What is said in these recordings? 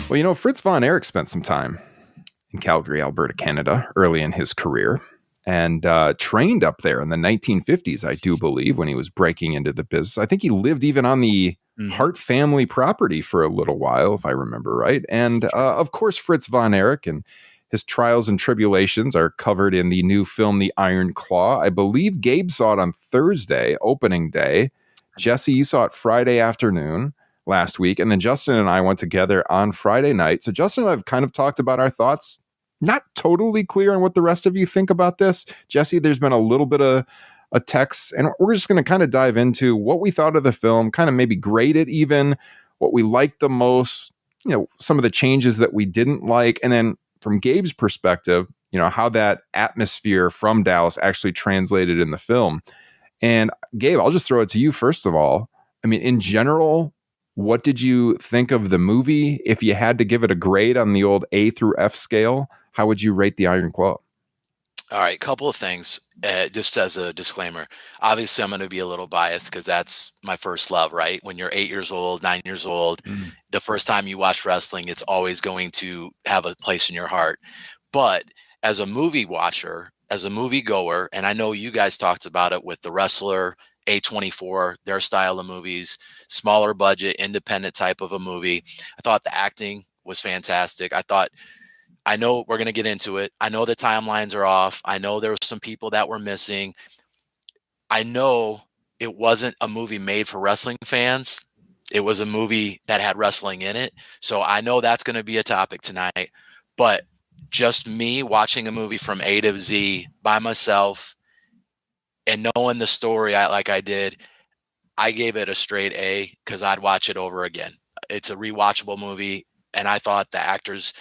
Well, Fritz Von Erich spent some time in Calgary, Alberta, Canada, early in his career, and trained up there in the 1950s, I do believe, when he was breaking into the business. I think he lived even on the Hart family property for a little while, if I remember right. And of course, Fritz Von Erich and his trials and tribulations are covered in the new film, The Iron Claw. I believe Gabe saw it on Thursday, opening day. Jesse, you saw it Friday afternoon last week. And then Justin and I went together on Friday night. So Justin and I have kind of talked about our thoughts. Not totally clear on what the rest of you think about this. Jesse, there's been a little bit of a text, and we're just going to kind of dive into what we thought of the film, kind of maybe grade it even, what we liked the most, some of the changes that we didn't like. And then from Gabe's perspective, how that atmosphere from Dallas actually translated in the film. And Gabe, I'll just throw it to you first of all. I mean, in general, what did you think of the movie? If you had to give it a grade on the old A through F scale, how would you rate The Iron Claw? All right, couple of things, just as a disclaimer. Obviously, I'm going to be a little biased because that's my first love, right? When you're 8 years old, 9 years old, the first time you watch wrestling, it's always going to have a place in your heart. But as a movie watcher, as a movie goer, and I know you guys talked about it with The Wrestler, A24, their style of movies, smaller budget, independent type of a movie. I thought the acting was fantastic. I know we're going to get into it. I know the timelines are off. I know there were some people that were missing. I know it wasn't a movie made for wrestling fans. It was a movie that had wrestling in it. So I know that's going to be a topic tonight. But just me watching a movie from A to Z by myself and knowing the story like I did, I gave it a straight A because I'd watch it over again. It's a rewatchable movie. And I thought the actors,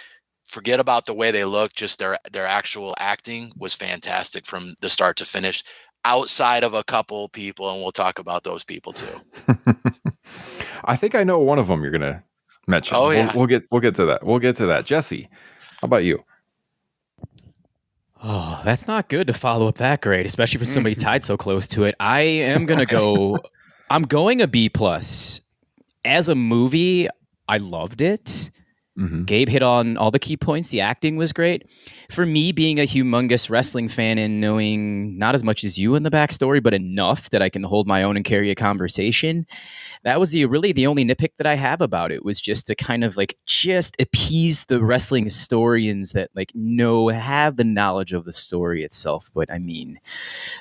forget about the way they look, just their actual acting was fantastic from the start to finish, outside of a couple people, and we'll talk about those people too. I think I know one of them you're going to mention. Oh yeah, we'll get to that. We'll get to that. Jesse, how about you? Oh, that's not good to follow up that grade, especially for somebody tied so close to it. I am going to go, I'm going a B+. As a movie, I loved it. Gabe hit on all the key points. The acting was great. For me, being a humongous wrestling fan and knowing not as much as you in the backstory, but enough that I can hold my own and carry a conversation, that was really the only nitpick that I have about it, was just to kind of just appease the wrestling historians that have the knowledge of the story itself. But I mean,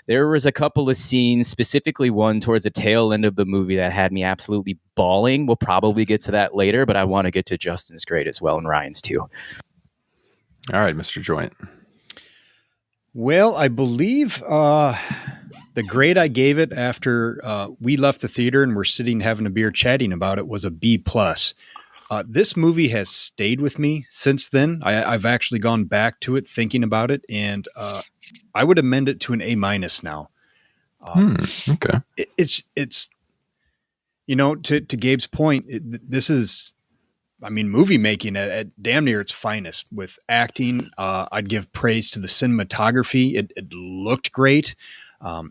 there was a couple of scenes, specifically one towards the tail end of the movie, that had me absolutely bawling. We'll probably get to that later, but I want to get to Justin's grade as well, and Ryan's too. All right, Mr. Joint. Well, I believe the grade I gave it after we left the theater and we're sitting having a beer chatting about it was a B+. This movie has stayed with me since then. I've actually gone back to it thinking about it, and I would amend it to an A- now. Okay. It's to Gabe's point, this is, movie making at damn near its finest with acting. I'd give praise to the cinematography. It looked great.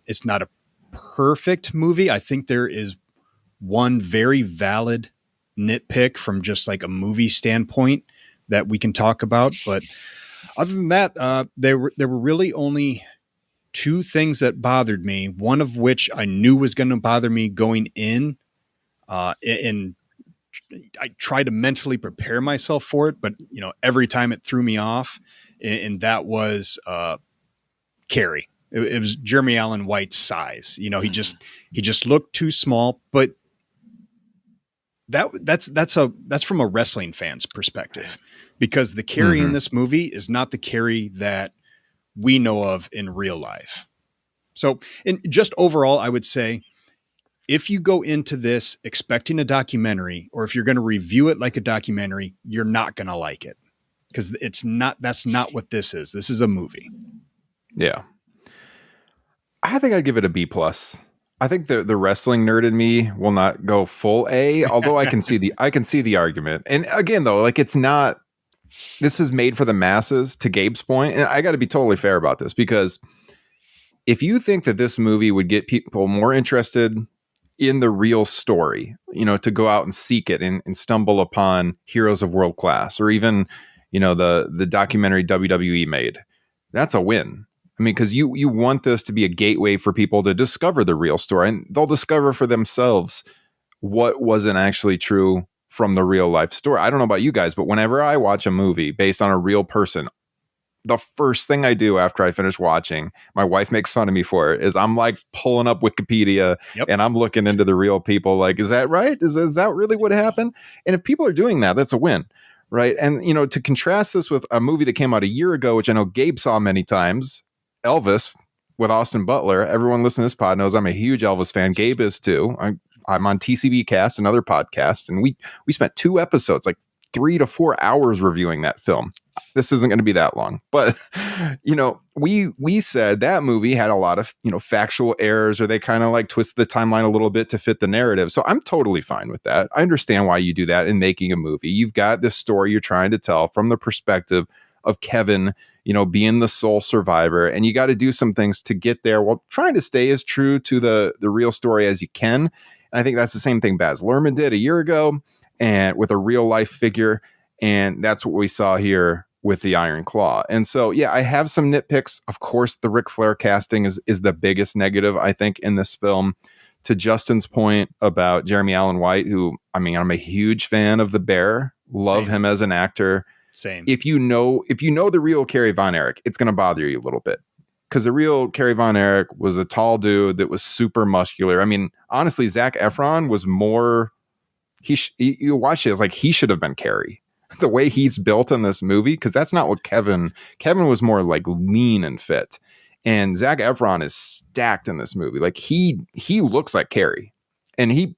It's not a perfect movie. I think there is one very valid nitpick from just a movie standpoint that we can talk about. But other than that, there were really only two things that bothered me, one of which I knew was going to bother me going in. And I tried to mentally prepare myself for it, but every time it threw me off, and that was Kerry. It was Jeremy Allen White's size. He just looked too small, but that's from a wrestling fan's perspective, because the Kerry in this movie is not the Kerry that we know of in real life. So, and just overall, I would say, if you go into this expecting a documentary, or if you're going to review it like a documentary, you're not going to like it, because that's not what this is. This is a movie. Yeah. I think I'd give it a B+. I think the wrestling nerd in me will not go full A, although I can see the argument. And again, though, it's not, this is made for the masses, to Gabe's point. And I got to be totally fair about this, because if you think that this movie would get people more interested in the real story, to go out and seek it and stumble upon heroes of world class, or even, the documentary WWE made. That's a win. I mean, because you want this to be a gateway for people to discover the real story, and they'll discover for themselves what wasn't actually true from the real life story. I don't know about you guys, but whenever I watch a movie based on a real person, the first thing I do after I finish watching, my wife makes fun of me for it, is I'm like pulling up Wikipedia and I'm looking into the real people. Like, is that right? Is that really what happened? And if people are doing that, that's a win. Right. And, to contrast this with a movie that came out a year ago, which I know Gabe saw many times, Elvis with Austin Butler. Everyone listening to this pod knows I'm a huge Elvis fan. Gabe is too. I'm on TCB Cast, another podcast, and we spent 2 episodes, like 3 to 4 hours reviewing that film. This isn't going to be that long, but we said that movie had a lot of factual errors, or they kind of like twisted the timeline a little bit to fit the narrative. So I'm totally fine with that. I understand why you do that in making a movie. You've got this story you're trying to tell from the perspective of Kevin, being the sole survivor, and you got to do some things to get there while trying to stay as true to the real story as you can. And I think that's the same thing Baz Luhrmann did a year ago, and with a real life figure. And that's what we saw here with the Iron Claw. And so, yeah, I have some nitpicks. Of course, the Ric Flair casting is the biggest negative, I think, in this film. To Justin's point about Jeremy Allen White, who, I'm a huge fan of The Bear. Love him as an actor. Same. If you know the real Kerry Von Erich, it's going to bother you a little bit, because the real Kerry Von Erich was a tall dude that was super muscular. I mean, honestly, Zac Efron was more. You watch it, it's like he should have been Kerry. The way he's built in this movie, because that's not what Kevin was more like lean and fit, and Zac Efron is stacked in this movie. Like he looks like Kerry, and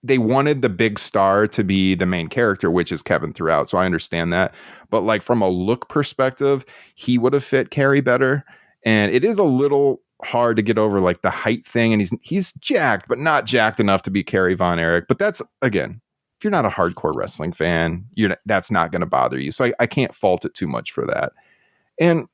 they wanted the big star to be the main character, which is Kevin throughout. So I understand that. But like from a look perspective, he would have fit Kerry better. And it is a little hard to get over like the height thing. And he's jacked, but not jacked enough to be Kerry Von Erich. But that's, again, if you're not a hardcore wrestling fan, that's not going to bother you. So I can't fault it too much for that. And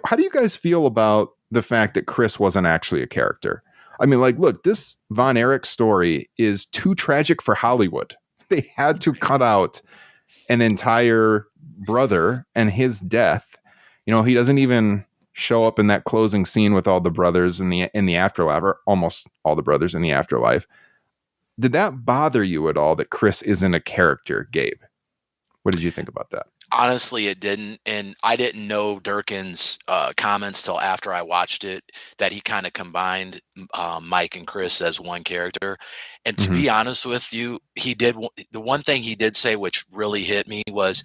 how do you guys feel about the fact that Chris wasn't actually a character? Look, this Von Erich story is too tragic for Hollywood. They had to cut out an entire brother and his death. He doesn't even show up in that closing scene with all the brothers in the afterlife, or almost all the brothers in the afterlife. Did that bother you at all that Chris isn't a character, Gabe? What did you think about that? Honestly, it didn't. And I didn't know Durkin's comments till after I watched it, that he kind of combined Mike and Chris as one character. And to be honest with you, the one thing he did say, which really hit me, was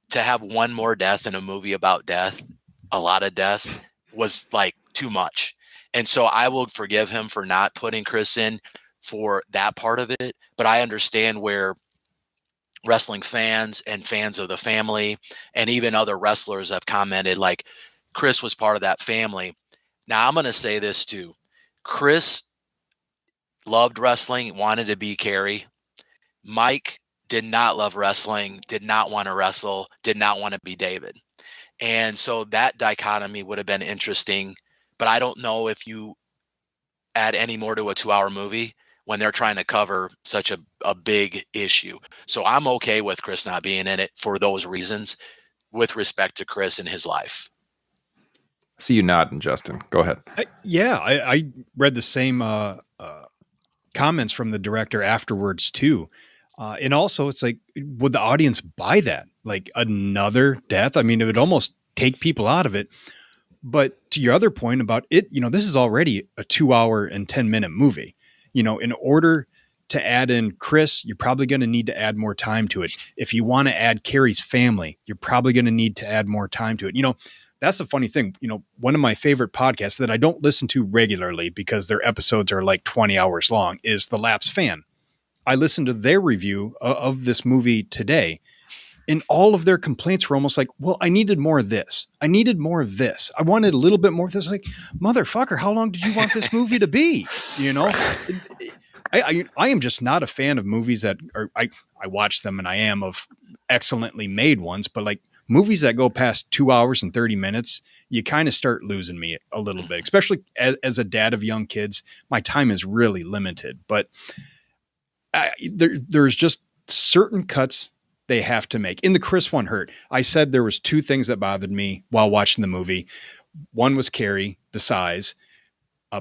to have one more death in a movie about death, a lot of deaths, was like too much. And so I will forgive him for not putting Chris in for that part of it. But I understand where wrestling fans and fans of the family and even other wrestlers have commented, like, Chris was part of that family. Now I'm going to say this too. Chris loved wrestling, wanted to be Kerry. Mike did not love wrestling, did not want to wrestle, did not want to be David. And so that dichotomy would have been interesting, but I don't know if you add any more to a 2-hour movie when they're trying to cover such a big issue. So I'm okay with Chris not being in it for those reasons with respect to Chris and his life. See you nodding, Justin. Go ahead. I read the same comments from the director afterwards too. And also it's like, would the audience buy that? Like another death? It would almost take people out of it. But to your other point about it, this is already a 2-hour and 10-minute movie. In order to add in Chris, you're probably going to need to add more time to it. If you want to add Kerry's family, you're probably going to need to add more time to it. That's the funny thing. One of my favorite podcasts that I don't listen to regularly because their episodes are like 20 hours long is The Lapsed Fan. I listened to their review of this movie today, and all of their complaints were almost like, well, I needed more of this. I needed more of this. I wanted a little bit more of this. Like, motherfucker, how long did you want this movie to be? I am just not a fan of movies that are, I watch them and I am of excellently made ones, but like movies that go past 2 hours and 30 minutes, you kind of start losing me a little bit, especially as a dad of young kids. My time is really limited, but there's just certain cuts they have to make. In the Chris one hurt, I said there was two things that bothered me while watching the movie. One was Kerry, the size.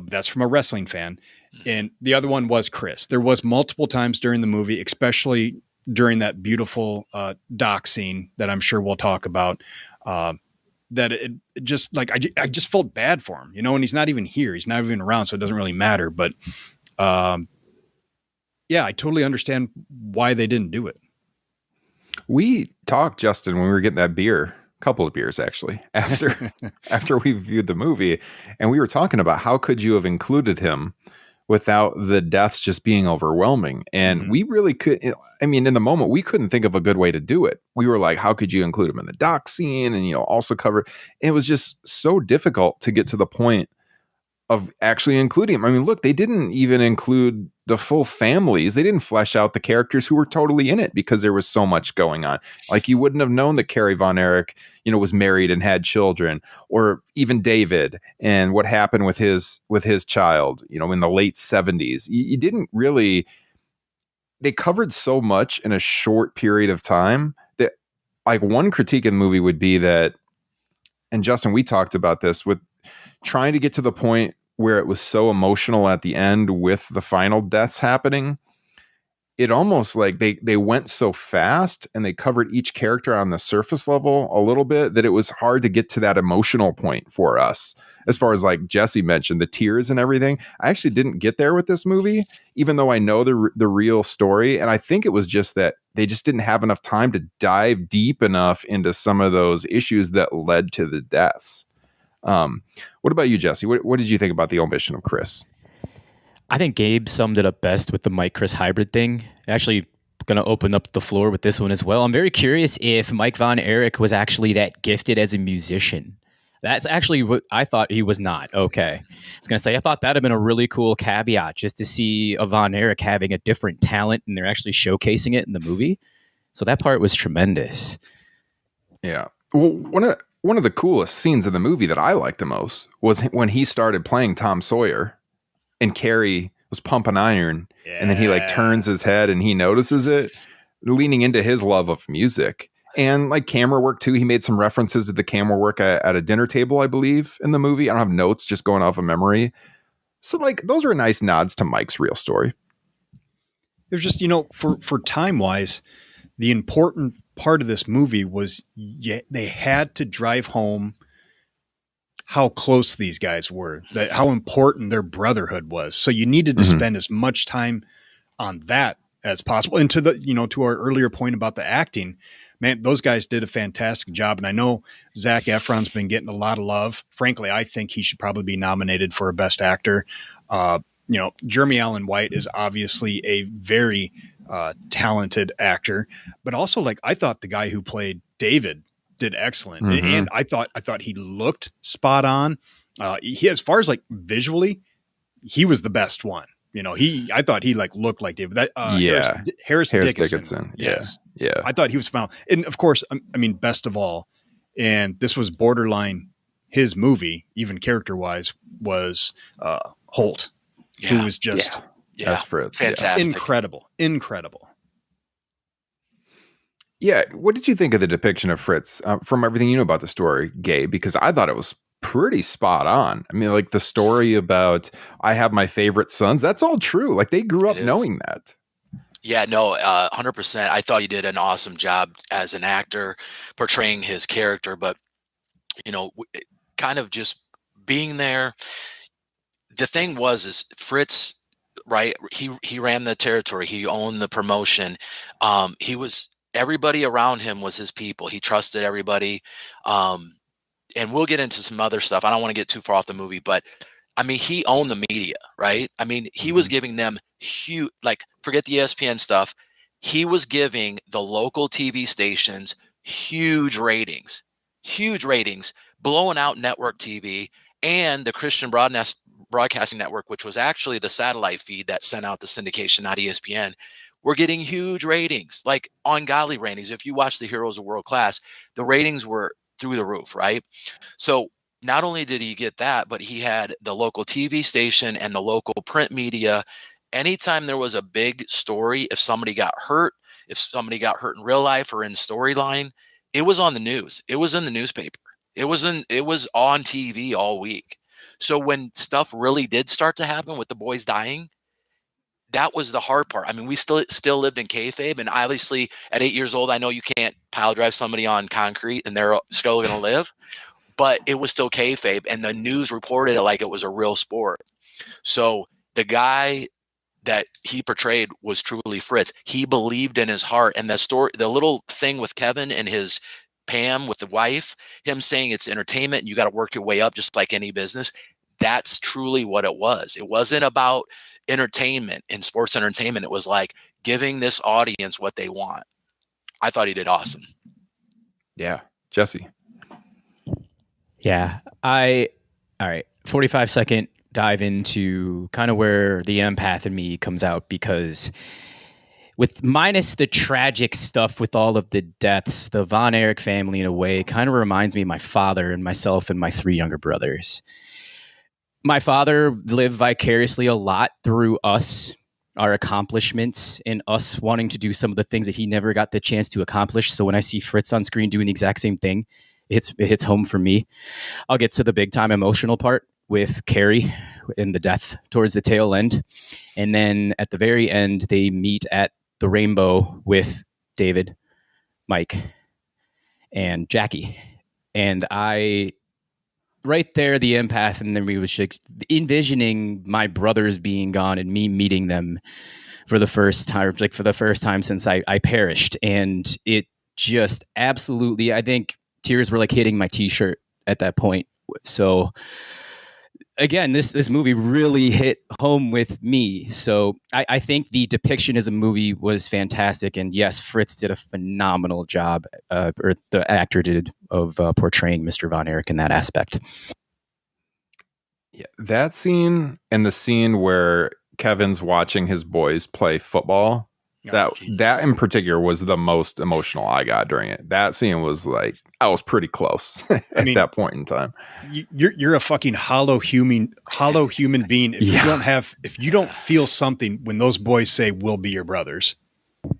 That's from a wrestling fan. And the other one was Chris. There was multiple times during the movie, especially during that beautiful dock scene that I'm sure we'll talk about, that it just like, I just felt bad for him, and he's not even here. He's not even around. So it doesn't really matter. But yeah, I totally understand why they didn't do it. We talked, Justin, when we were getting that beer, a couple of beers actually, after we viewed the movie, and we were talking about how could you have included him without the deaths just being overwhelming. And we really could, in the moment, we couldn't think of a good way to do it. We were like, how could you include him in the dock scene and, also cover, it was just so difficult to get to the point of actually including him. Look, they didn't even include the full families. They didn't flesh out the characters who were totally in it because there was so much going on. Like you wouldn't have known that Kerry Von Erich, was married and had children, or even David and what happened with his child, in the late 70s. You didn't really, they covered so much in a short period of time that like one critique of the movie would be that, and Justin, we talked about this with trying to get to the point where it was so emotional at the end with the final deaths happening. It almost like they went so fast and they covered each character on the surface level a little bit that it was hard to get to that emotional point for us. As far as like Jesse mentioned, the tears and everything, I actually didn't get there with this movie, even though I know the real story. And I think it was just that they just didn't have enough time to dive deep enough into some of those issues that led to the deaths. What about you, Jesse? What did you think about the omission of Chris? I think Gabe summed it up best with the Mike Chris hybrid thing. Actually, going to open up the floor with this one as well. I'm very curious if Mike Von Erich was actually that gifted as a musician. That's actually what I thought he was not. Okay. I was going to say, I thought that'd have been a really cool caveat just to see a Von Erich having a different talent and they're actually showcasing it in the movie. So that part was tremendous. Yeah. Well, one of the coolest scenes of the movie that I liked the most was when he started playing Tom Sawyer and Kerry was pumping iron, and then he like turns his head and he notices it, leaning into his love of music and like camera work too. He made some references to the camera work at a dinner table, I believe, in the movie. I don't have notes, just going off of memory. So like those are nice nods to Mike's real story. There's just, for time wise, the important part of this movie was they had to drive home how close these guys were, that how important their brotherhood was. So you needed to spend as much time on that as possible. And to to our earlier point about the acting, man, those guys did a fantastic job. And I know Zac Efron's been getting a lot of love. Frankly, I think he should probably be nominated for a Best Actor. Jeremy Allen White is obviously a very talented actor, but also like I thought the guy who played David did excellent, and I thought he looked spot on. He, as far as like visually, he was the best one. I thought he like looked like David. Harris Dickinson. Yes, yeah. I thought he was phenomenal, and of course, best of all, and this was borderline his movie, even character wise, was Holt, who was just as Fritz, fantastic, incredible. Yeah, what did you think of the depiction of Fritz from everything you know about the story, Gabe? Because I thought it was pretty spot on. Like the story about I have my favorite sons, that's all true. Like they grew up knowing that. Yeah, no, 100%. I thought he did an awesome job as an actor portraying his character, but kind of just being there. The thing is Fritz, right? He ran the territory. He owned the promotion. Everybody around him was his people. He trusted everybody. And we'll get into some other stuff. I don't want to get too far off the movie, but he owned the media, right? He was giving them huge, like forget the ESPN stuff. He was giving the local TV stations huge ratings, blowing out network TV and the Christian Broadcasting Network, which was actually the satellite feed that sent out the syndication, not ESPN. were getting huge ratings, like ungodly ratings. If you watch the Heroes of World Class, the ratings were through the roof, right? So not only did he get that, but he had the local TV station and the local print media. Anytime there was a big story, if somebody got hurt, if somebody got hurt in real life or in storyline, it was on the news. It was in the newspaper. It was on TV all week. So when stuff really did start to happen with the boys dying, that was the hard part. I mean, we still lived in kayfabe, and obviously at 8 years old, I know you can't pile drive somebody on concrete and they're still going to live, but it was still kayfabe, and the news reported it like it was a real sport. So the guy that he portrayed was truly Fritz. He believed in his heart, and the little thing with Kevin and his Pam with the wife, him saying it's entertainment and you got to work your way up just like any business. That's truly what it was. It wasn't about entertainment and sports entertainment. It was like giving this audience what they want. I thought he did awesome. Yeah. Jesse. Yeah. All right. 45-second dive into kind of where the empath in me comes out, because with minus the tragic stuff with all of the deaths, the Von Erich family in a way kind of reminds me of my father and myself and my 3 younger brothers. My father lived vicariously a lot through us, our accomplishments, and us wanting to do some of the things that he never got the chance to accomplish. So when I see Fritz on screen doing the exact same thing, it hits home for me. I'll get to the big time emotional part with Kerry and the death towards the tail end. And then at the very end, they meet at the Rainbow with David, Mike, and Jackie. And right there, the empath in me was envisioning my brothers being gone and me meeting them for the first time since I perished. And it just absolutely, I think tears were like hitting my t-shirt at that point. So again, this movie really hit home with me. So I think the depiction as a movie was fantastic. And yes, Fritz did a phenomenal job, or the actor did, of portraying Mr. Von Erich in that aspect. Yeah, that scene and the scene where Kevin's watching his boys play football, that in particular was the most emotional I got during it. That scene was like, I was pretty close at that point in time. You're a fucking hollow human being if you don't feel something when those boys say we'll be your brothers.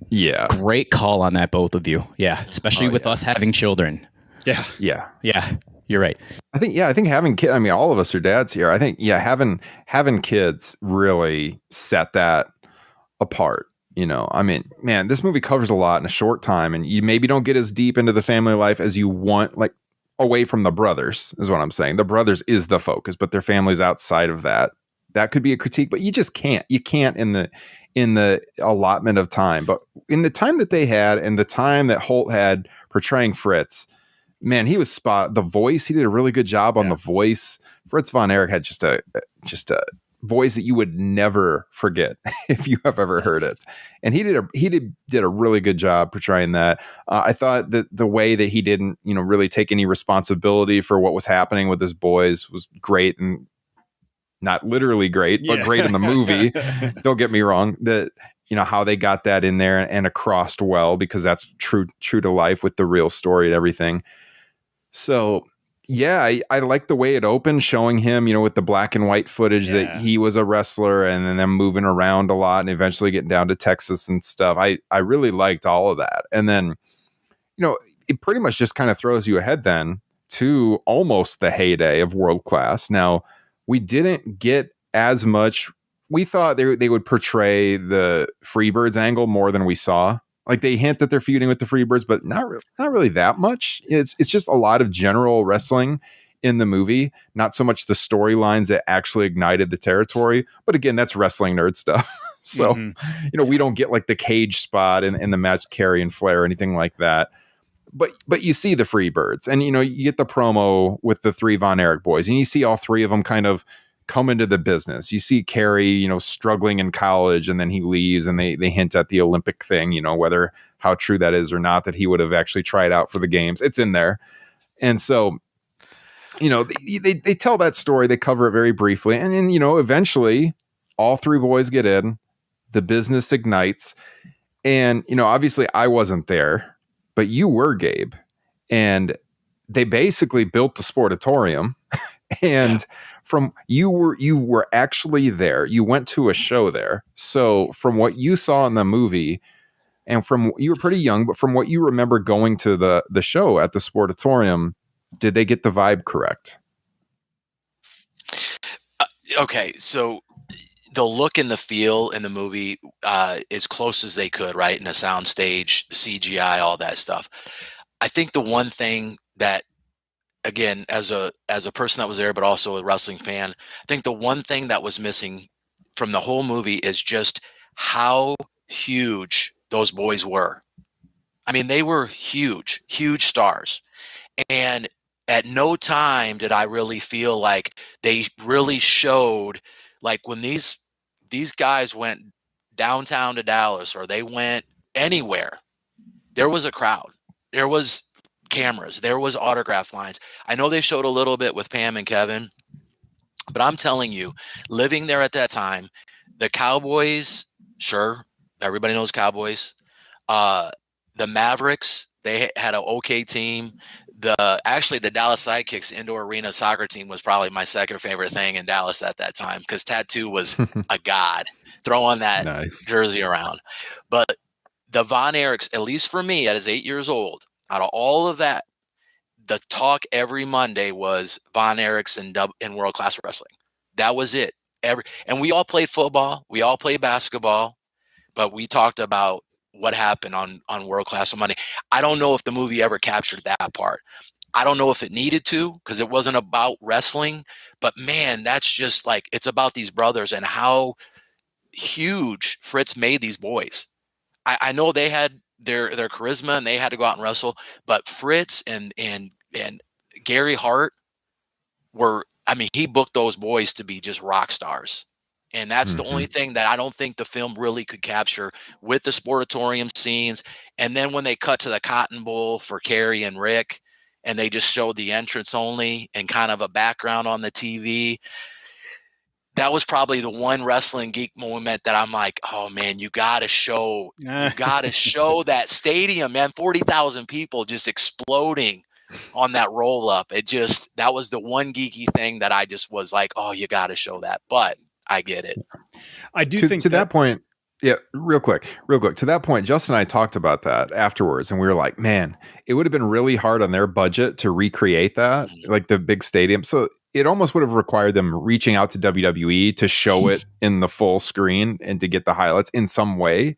Yeah. Great call on that, both of you. Yeah. Especially with us having children. Yeah. Yeah. Yeah. You're right. I think having kids, I mean, all of us are dads here. I think, having kids really set that apart. You know, I mean, man, this movie covers a lot in a short time, and you maybe don't get as deep into the family life as you want, like away from the brothers is what I'm saying. The brothers is the focus, but their family's outside of that. That could be a critique, but you just can't. You can't in the allotment of time. But in the time that they had and the time that Holt had portraying Fritz, man, he was the voice. He did a really good job on the voice. Fritz Von Erich had just a voice that you would never forget if you have ever heard it. And he did a really good job portraying that. I thought that the way that he didn't, really take any responsibility for what was happening with his boys was great, and not literally great, but great in the movie. Don't get me wrong, that, how they got that in there and across well, because that's true to life with the real story and everything. So yeah, I like the way it opened, showing him, with the black and white footage that he was a wrestler, and then them moving around a lot and eventually getting down to Texas and stuff. I really liked all of that. And then, it pretty much just kind of throws you ahead then to almost the heyday of World Class. Now, we didn't get as much. We thought they would portray the Freebirds angle more than we saw. Like, they hint that they're feuding with the Freebirds, but not really that much. It's just a lot of general wrestling in the movie, not so much the storylines that actually ignited the territory. But again, that's wrestling nerd stuff. So, we don't get like the cage spot in the match, Kerry and Flair or anything like that. But you see the Freebirds, and you get the promo with the 3 Von Erich boys, and you see all 3 of them kind of come into the business. You see Kerry, struggling in college, and then he leaves, and they hint at the Olympic thing, whether how true that is or not, that he would have actually tried out for the games. It's in there. And so, they tell that story, they cover it very briefly. And then, eventually all 3 boys get in, the business ignites. And, obviously I wasn't there, but you were, Gabe. And they basically built the Sportatorium. And from you were actually there. You went to a show there. So from what you saw in the movie, and you were pretty young, but from what you remember going to the show at the Sportatorium, did they get the vibe correct? Okay, so the look and the feel in the movie, as close as they could, right? In a sound stage, the CGI, all that stuff. I think the one thing that, again, as a person that was there, but also a wrestling fan, I think the one thing that was missing from the whole movie is just how huge those boys were. I mean, they were huge, huge stars. And at no time did I really feel like they really showed, like when these guys went downtown to Dallas or they went anywhere, there was a crowd. There was cameras. There was autograph lines. I know they showed a little bit with Pam and Kevin, but I'm telling you, living there at that time, the Cowboys, sure, everybody knows Cowboys. The Mavericks, they had an okay team. Actually, the Dallas Sidekicks indoor arena soccer team was probably my second favorite thing in Dallas at that time, because Tattoo was a god throwing that jersey around. But the Von Erichs, at least for me, at his 8 years old, out of all of that, the talk every Monday was Von Erichs in world class wrestling. That was it. And we all played football, we all played basketball, but we talked about what happened on World Class on Monday. I don't know if the movie ever captured that part. I don't know if it needed to, because it wasn't about wrestling, but man, that's just like, it's about these brothers and how huge Fritz made these boys. I know they had their charisma and they had to go out and wrestle, but Fritz and Gary Hart he booked those boys to be just rock stars. And that's the only thing that I don't think the film really could capture with the Sportatorium scenes. And then when they cut to the Cotton Bowl for Kerry and Rick, and they just showed the entrance only and kind of a background on the TV, that was probably the one wrestling geek moment that I'm like, oh man, you got to show that stadium, man, 40,000 people just exploding on that roll up. That was the one geeky thing that I just was like, oh, you got to show that. But I get it. I do think to that point. Yeah, real quick. To that point, Justin and I talked about that afterwards, and we were like, man, it would have been really hard on their budget to recreate that, like the big stadium. So it almost would have required them reaching out to WWE to show it in the full screen and to get the highlights in some way,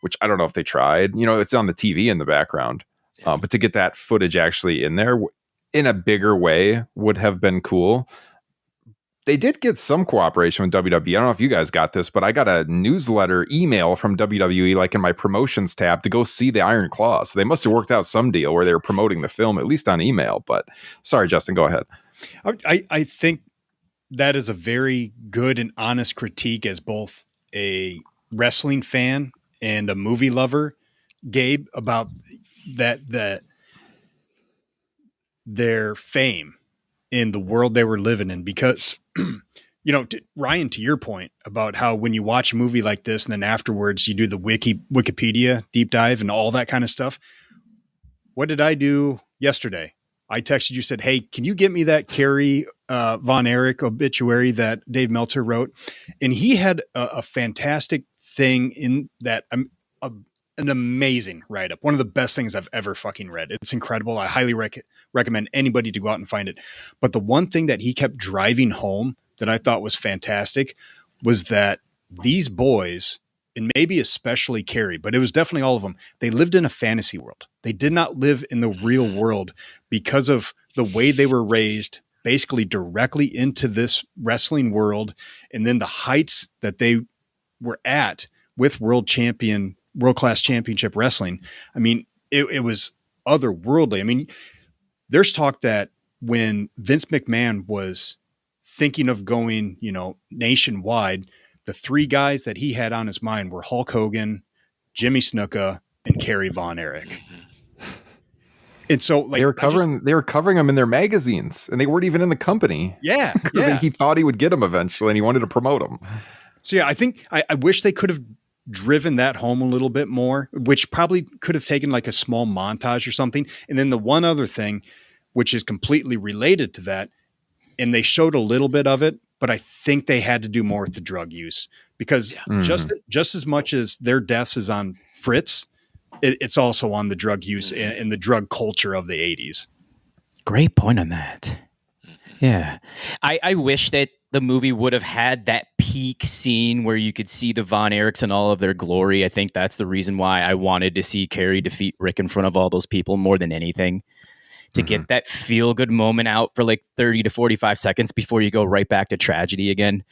which I don't know if they tried. It's on the TV in the background, but to get that footage actually in there in a bigger way would have been cool. They did get some cooperation with WWE. I don't know if you guys got this, but I got a newsletter email from WWE, like in my promotions tab, to go see the Iron Claw. So they must have worked out some deal where they were promoting the film, at least on email. But sorry, Justin, go ahead. I think that is a very good and honest critique as both a wrestling fan and a movie lover, Gabe, about their fame in the world they were living in. Because, Ryan, to your point about how when you watch a movie like this and then afterwards you do the Wikipedia deep dive and all that kind of stuff. What did I do yesterday? I texted you, said, hey, can you get me that Kerry Von Erich obituary that Dave Meltzer wrote? And he had a fantastic thing in that, an amazing write-up. One of the best things I've ever fucking read. It's incredible. I highly recommend anybody to go out and find it. But the one thing that he kept driving home that I thought was fantastic was that these boys, and maybe especially Kerry, but it was definitely all of them, they lived in a fantasy world. They did not live in the real world because of the way they were raised, basically directly into this wrestling world. And then the heights that they were at with world-class championship wrestling. I mean, it was otherworldly. I mean, there's talk that when Vince McMahon was thinking of going, nationwide, the three guys that he had on his mind were Hulk Hogan, Jimmy Snuka, and Kerry Von Erich. And so, like, they were covering them in their magazines, and they weren't even in the company. Yeah, because he thought he would get them eventually, and he wanted to promote them. So yeah, I think I wish they could have driven that home a little bit more, which probably could have taken like a small montage or something. And then the one other thing, which is completely related to that, and they showed a little bit of it, but I think they had to do more with the drug use, because just as much as their deaths is on Fritz, it's also on the drug use and the drug culture of the 80s. Great point on that. Yeah. I wish that the movie would have had that peak scene where you could see the Von Erichs in all of their glory. I think that's the reason why I wanted to see Kerry defeat Rick in front of all those people more than anything. To get that feel-good moment out for like 30 to 45 seconds before you go right back to tragedy again.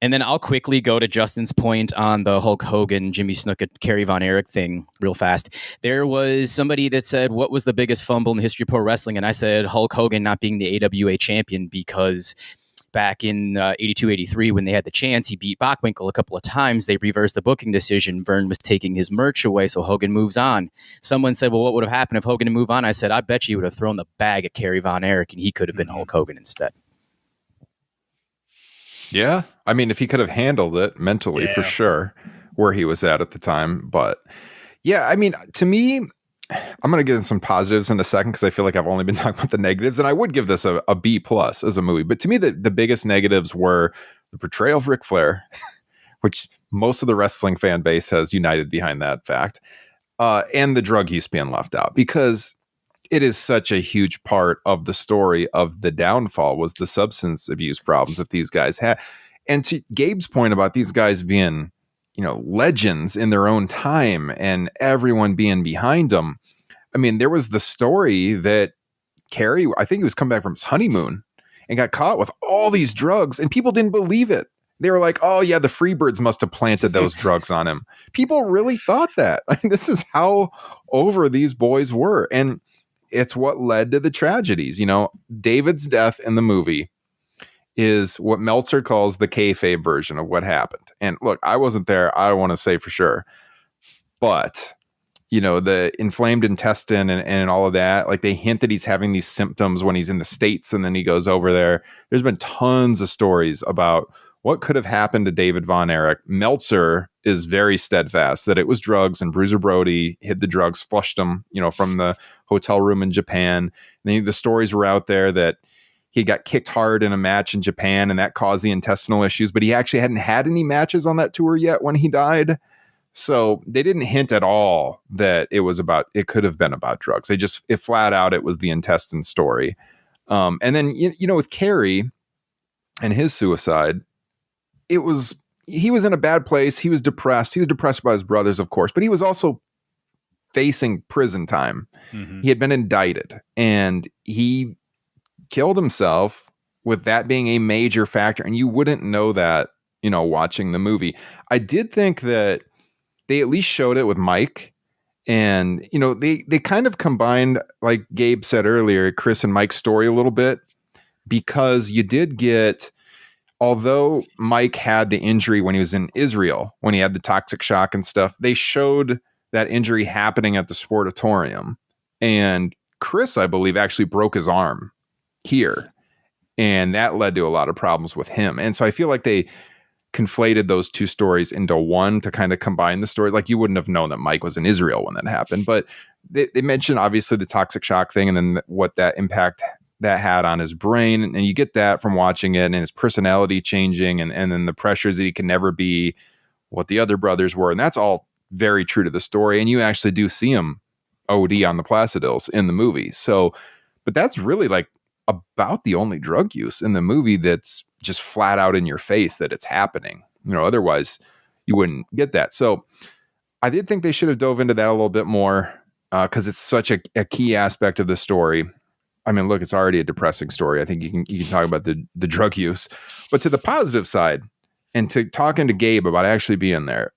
And then I'll quickly go to Justin's point on the Hulk Hogan, Jimmy Snuka, Kerry Von Erich thing real fast. There was somebody that said, what was the biggest fumble in the history of pro wrestling? And I said Hulk Hogan not being the AWA champion, because back in 82, 83, when they had the chance, he beat Bockwinkel a couple of times. They reversed the booking decision. Vern was taking his merch away, so Hogan moves on. Someone said, well, what would have happened if Hogan had moved on? I said, I bet you would have thrown the bag at Kerry Von Erich, and he could have been Hulk Hogan instead. Yeah. I mean, if he could have handled it mentally, for sure, where he was at the time. But yeah, I mean, to me, I'm going to get into some positives in a second, because I feel like I've only been talking about the negatives, and I would give this a B plus as a movie. But to me, the biggest negatives were the portrayal of Ric Flair, which most of the wrestling fan base has united behind that fact, and the drug use being left out, because it is such a huge part of the story of the downfall was the substance abuse problems that these guys had. And to Gabe's point about these guys being, legends in their own time and everyone being behind them. I mean, there was the story that Kerry, I think he was coming back from his honeymoon and got caught with all these drugs, and people didn't believe it. They were like, oh yeah, the Freebirds must have planted those drugs on him. People really thought that. I mean, this is how over these boys were. And it's what led to the tragedies. David's death in the movie is what Meltzer calls the kayfabe version of what happened. And look, I wasn't there. I don't want to say for sure. But, the inflamed intestine and all of that, like they hint that he's having these symptoms when he's in the States and then he goes over there. There's been tons of stories about what could have happened to David Von Erich. Meltzer is very steadfast that it was drugs, and Bruiser Brody hid the drugs, flushed them, from the hotel room in Japan. And then the stories were out there that he got kicked hard in a match in Japan, and that caused the intestinal issues, but he actually hadn't had any matches on that tour yet when he died. So they didn't hint at all that it could have been about drugs. It flat out, it was the intestine story. And then, with Kerry and his suicide, he was in a bad place. He was depressed. He was depressed by his brothers, of course, but he was also facing prison time. Mm-hmm. He had been indicted, and he killed himself, with that being a major factor. And you wouldn't know that, watching the movie. I did think that they at least showed it with Mike, and, they kind of combined, like Gabe said earlier, Chris and Mike's story a little bit, because you did get, although Mike had the injury when he was in Israel, when he had the toxic shock and stuff, they showed that injury happening at the Sportatorium. And Chris, I believe, actually broke his arm here. And that led to a lot of problems with him. And so I feel like they conflated those two stories into one to kind of combine the stories. Like, you wouldn't have known that Mike was in Israel when that happened. But they mentioned, obviously, the toxic shock thing, and then what that impact that had on his brain. And you get that from watching it, and his personality changing, and then the pressures that he can never be what the other brothers were. And that's all very true to the story. And you actually do see him OD on the Placidos in the movie. So, but that's really like about the only drug use in the movie that's just flat out in your face that it's happening. Otherwise you wouldn't get that. So I did think they should have dove into that a little bit more, because it's such a key aspect of the story. I mean, look, it's already a depressing story. I think you can talk about the drug use, but to the positive side, and to talking to Gabe about actually being there,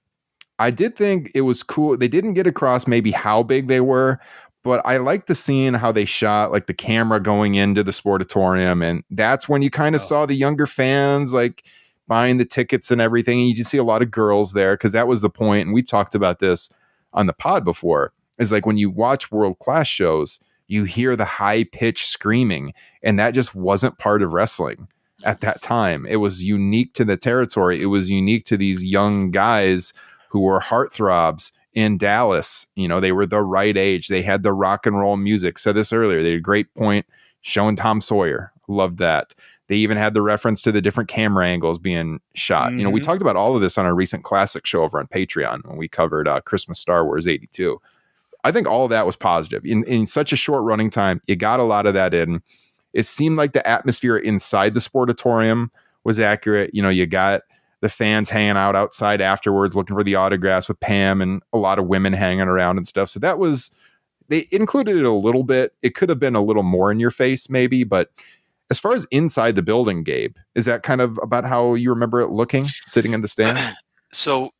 I did think it was cool. They didn't get across maybe how big they were, but I liked the scene, how they shot like the camera going into the Sportatorium. And that's when you kind of saw the younger fans like buying the tickets and everything. And you can see a lot of girls there, because that was the point. And we've talked about this on the pod before, is like when you watch world-class shows, you hear the high-pitched screaming, and that just wasn't part of wrestling. at that time. It was unique to the territory. It was unique to these young guys who were heartthrobs in Dallas. They were the right age. They had the rock and roll music. Said this earlier. They had a great point showing Tom Sawyer. Loved that. They even had the reference to the different camera angles being shot. Mm-hmm. We talked about all of this on our recent classic show over on Patreon when we covered Christmas Star Wars 82. I think all of that was positive. In such a short running time, you got a lot of that in. It seemed like the atmosphere inside the Sportatorium was accurate. You got the fans hanging out outside afterwards looking for the autographs with Pam and a lot of women hanging around and stuff. So they included it a little bit. It could have been a little more in your face maybe, but as far as inside the building, Gabe, is that kind of about how you remember it looking, sitting in the stands? So,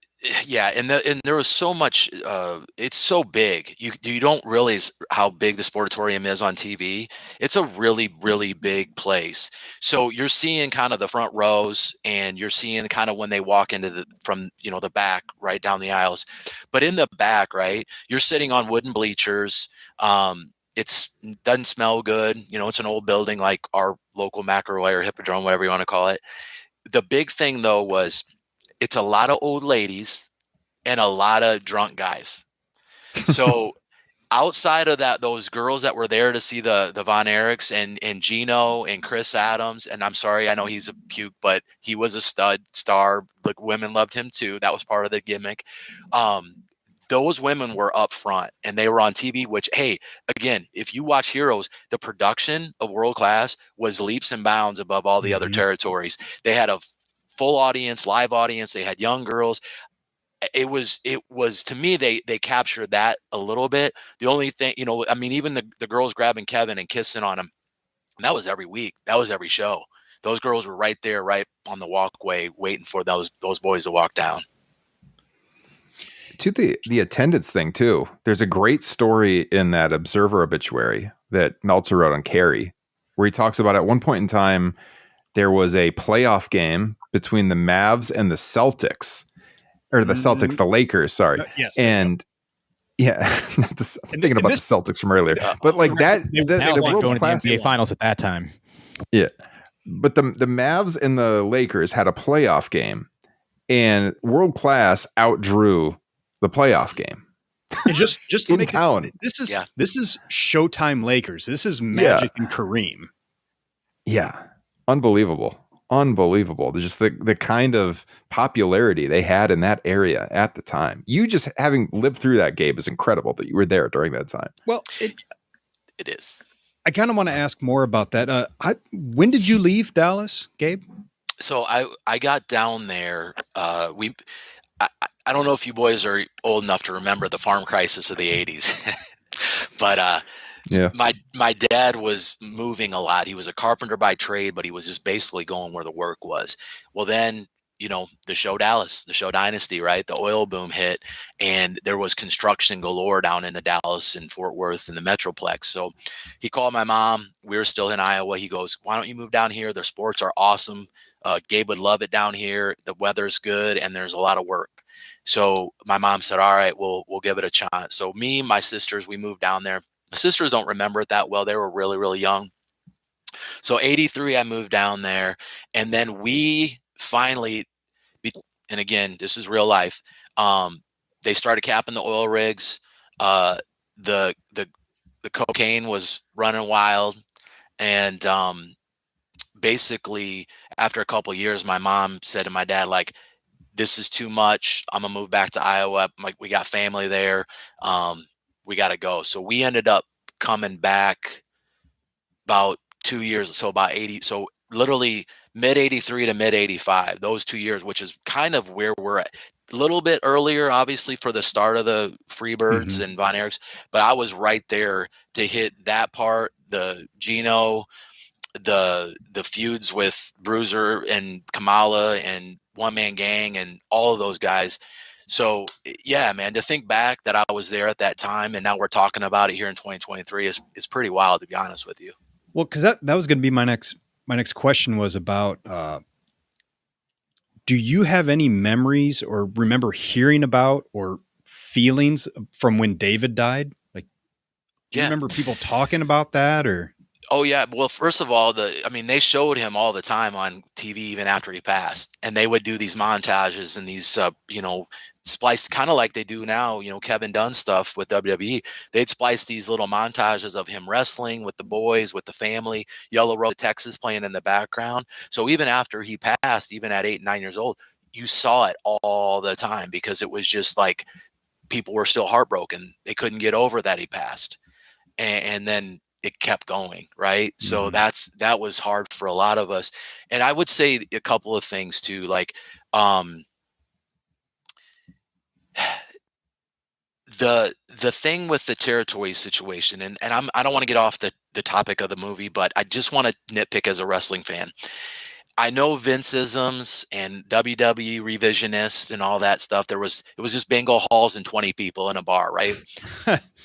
yeah, and there was so much. It's so big. You don't realize how big the Sportatorium is on TV. It's a really, really big place. So you're seeing kind of the front rows, and you're seeing kind of when they walk into from the back, right down the aisles. But in the back, right, you're sitting on wooden bleachers. It doesn't smell good. It's an old building like our local McElroy or Hippodrome, whatever you want to call it. The big thing, though, was it's a lot of old ladies and a lot of drunk guys. So outside of that, those girls that were there to see the Von Erichs and Gino and Chris Adams, and I'm sorry, I know he's a puke, but he was a stud star. The women loved him too. That was part of the gimmick. Those women were up front and they were on TV, which, hey, again, if you watch Heroes, the production of World Class was leaps and bounds above all the other territories. They had a full audience, live audience. They had young girls. It was to me, they captured that a little bit. The only thing, even the girls grabbing Kevin and kissing on him, that was every week. That was every show. Those girls were right there, right on the walkway, waiting for those boys to walk down. To the attendance thing too, there's a great story in that Observer obituary that Meltzer wrote on Kerry, where he talks about at one point in time there was a playoff game between the Mavs and the Celtics, or the Celtics, the Lakers, sorry. Yes. And yeah, I'm thinking about the Celtics from earlier, but like that, that was the going to the class, NBA Finals at that time. yeah. But the Mavs and the Lakers had a playoff game, and World Class outdrew the playoff game. And just to in make town. this is Showtime Lakers. This is Magic and Kareem. Yeah, unbelievable. Just the kind of popularity they had in that area at the time. You just having lived through that, Gabe, is incredible that you were there during that time. Well, it is. I kind of want to ask more about that. When did you leave Dallas, Gabe? So I got down there. I don't know if you boys are old enough to remember the farm crisis of the 80s, but yeah, my dad was moving a lot. He was a carpenter by trade, but he was just basically going where the work was. Well, then, the show Dallas, the show Dynasty, right? The oil boom hit, and there was construction galore down in the Dallas and Fort Worth and the Metroplex. So he called my mom. We were still in Iowa. He goes, "Why don't you move down here? Their sports are awesome. Gabe would love it down here. The weather's good, and there's a lot of work." So my mom said, "All right, we'll give it a chance." So me, my sisters, we moved down there. My sisters don't remember it that well. They were really, really young. So 83, I moved down there. And then we finally, and again, this is real life. They started capping the oil rigs. The cocaine was running wild. And basically, after a couple of years, my mom said to my dad, like, "This is too much. I'm going to move back to Iowa. Like, we got family there. We got to go." So we ended up coming back about 2 years. So about 80. So literally mid 83 to mid 85, those 2 years, which is kind of where we're at. A little bit earlier, obviously, for the start of the Freebirds and Von Erichs, but I was right there to hit that part, the Gino, the feuds with Bruiser and Kamala and One Man Gang and all of those guys. So yeah, man, to think back that I was there at that time and now we're talking about it here in 2023 is pretty wild, to be honest with you. Well, because that was going to be my next question was about, do you have any memories or remember hearing about or feelings from when David died? Like, do you remember people talking about that or? Oh yeah. Well, first of all, they showed him all the time on TV even after he passed, and they would do these montages and these, splice, kind of like they do now. Kevin Dunn stuff with WWE. They'd splice these little montages of him wrestling with the boys, with the family. Yellow Rose, Texas playing in the background. So even after he passed, even at 8, 9 years old, you saw it all the time because it was just like people were still heartbroken. They couldn't get over that he passed, and then it kept going, right? So that was hard for a lot of us. And I would say a couple of things too, like the thing with the territory situation, and I don't want to get off the topic of the movie, but I just want to nitpick as a wrestling fan. I know Vince-isms and WWE revisionists and all that stuff. It was just bingo halls and 20 people in a bar, right?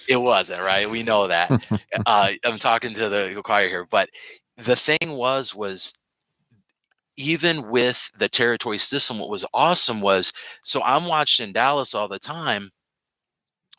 It wasn't, right? We know that. I'm talking to the choir here, but the thing was even with the territory system, what was awesome was, so I'm watching Dallas all the time,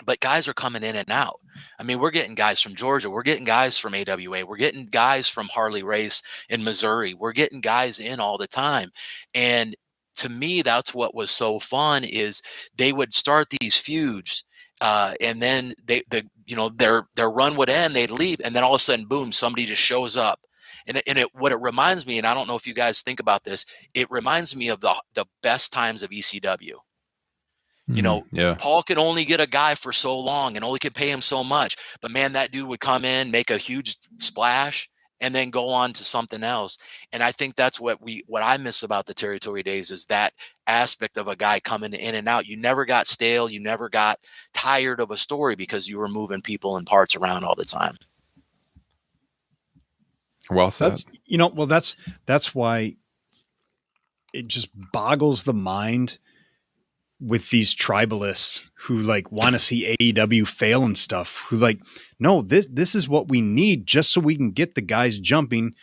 but guys are coming in and out. I mean, we're getting guys from Georgia. We're getting guys from AWA. We're getting guys from Harley Race in Missouri. We're getting guys in all the time. And to me, that's what was so fun is they would start these feuds, and then their run would end. They'd leave, and then all of a sudden, boom, somebody just shows up. And what it reminds me, and I don't know if you guys think about this, it reminds me of the best times of ECW. Paul could only get a guy for so long and only could pay him so much. But man, that dude would come in, make a huge splash, and then go on to something else. And I think that's what I miss about the territory days is that aspect of a guy coming in and out. You never got stale. You never got tired of a story because you were moving people and parts around all the time. Well said. That's why it just boggles the mind with these tribalists who like want to see AEW fail and stuff, who like, no, this is what we need just so we can get the guys jumping